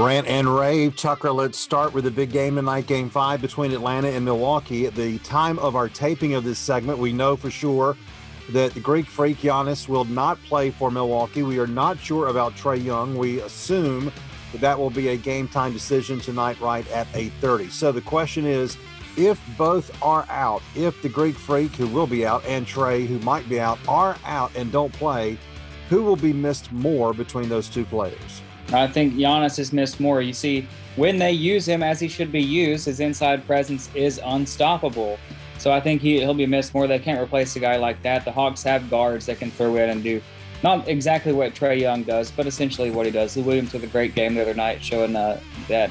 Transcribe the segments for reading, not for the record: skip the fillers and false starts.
Rant and Rave. Tucker, let's start with the big game tonight, Game 5 between Atlanta and Milwaukee. At the time of our taping of this segment, we know for sure that the Greek Freak Giannis will not play for Milwaukee. We are not sure about Trae Young. We assume that will be a game-time decision tonight right at 8:30. So the question is, if both are out, if the Greek Freak, who will be out, and Trae, who might be out, are out and don't play, who will be missed more between those two players? I think Giannis has missed more. You see, when they use him as he should be used, his inside presence is unstoppable. So I think he'll be missed more. They can't replace a guy like that. The Hawks have guards that can throw in and do not exactly what Trae Young does, but essentially what he does. Lou Williams with a great game the other night showing that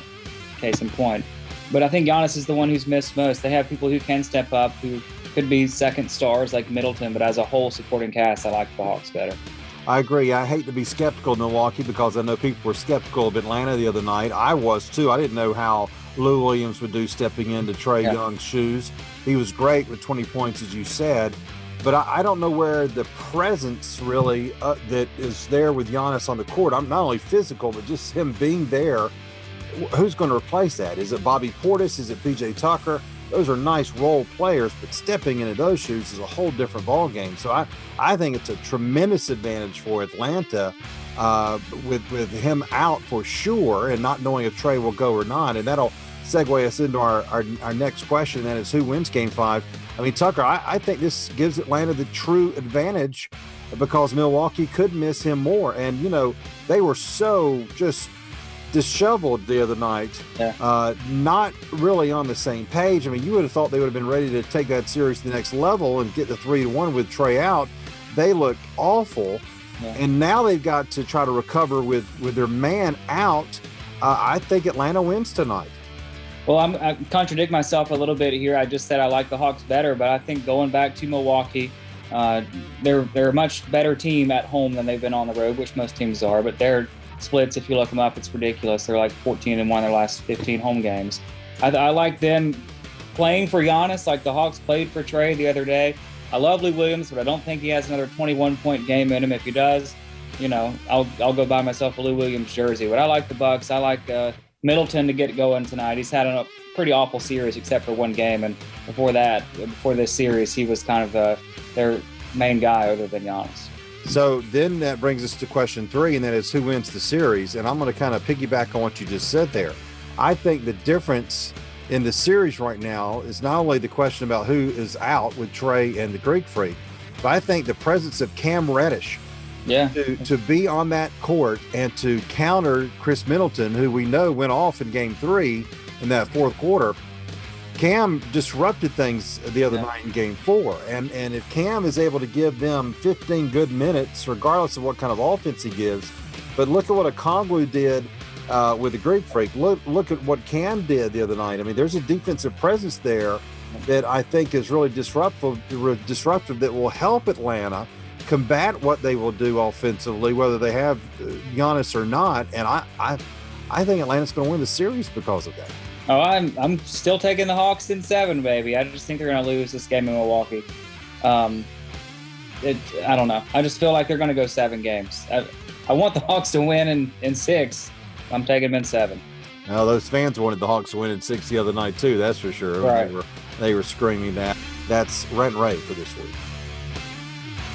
case in point. But I think Giannis is the one who's missed most. They have people who can step up, who could be second stars like Middleton, but as a whole supporting cast, I like the Hawks better. I agree. I hate to be skeptical of Milwaukee because I know people were skeptical of Atlanta the other night. I was too. I didn't know how Lou Williams would do stepping into Trae Young's shoes. He was great with 20 points, as you said. But I don't know where the presence really that is there with Giannis on the court. I'm not only physical, but just him being there. Who's going to replace that? Is it Bobby Portis? Is it PJ Tucker? Those are nice role players, but stepping into those shoes is a whole different ballgame. So I think it's a tremendous advantage for Atlanta with him out for sure and not knowing if Trae will go or not. And that'll segue us into our next question, and that is who wins Game 5. I mean, Tucker, I think this gives Atlanta the true advantage because Milwaukee could miss him more. And, you know, they were so just disheveled the other night, not really on the same page. I mean, you would have thought they would have been ready to take that series to the next level and get the 3-1 with Trae out. They looked awful, and now they've got to try to recover with their man out. I think Atlanta wins tonight. Well, I contradict myself a little bit here. I just said I like the Hawks better, but I think going back to Milwaukee, they're a much better team at home than they've been on the road, which most teams are, but they're splits, if you look them up, it's ridiculous. They're like 14-1 their last 15 home games. I like them playing for Giannis like the Hawks played for Trae the other day. I love Lou Williams, but I don't think he has another 21-point game in him. If he does, you know, I'll go buy myself a Lou Williams jersey. But I like the Bucks. I like Middleton to get going tonight. He's had a pretty awful series except for one game, and before this series, he was kind of their main guy other than Giannis. So then that brings us to question 3, and that is who wins the series. And I'm going to kind of piggyback on what you just said there. I think the difference in the series right now is not only the question about who is out with Trae and the Greek Freak, but I think the presence of Cam Reddish to be on that court and to counter Chris Middleton, who we know went off in Game 3 in that fourth quarter. Cam disrupted things the other night in Game 4, and if Cam is able to give them 15 good minutes, regardless of what kind of offense he gives, but look at what Okongwu did with the Greek Freak. Look at what Cam did the other night. I mean, there's a defensive presence there that I think is really disruptive that will help Atlanta combat what they will do offensively, whether they have Giannis or not. And I think Atlanta's going to win the series because of that. Oh, I'm still taking the Hawks in 7, baby. I just think they're going to lose this game in Milwaukee. I don't know. I just feel like they're going to go 7 games. I want the Hawks to win in 6. I'm taking them in 7. Now, those fans wanted the Hawks to win in 6 the other night too. That's for sure. Right. They were screaming that. That's Rant and Rave for this week.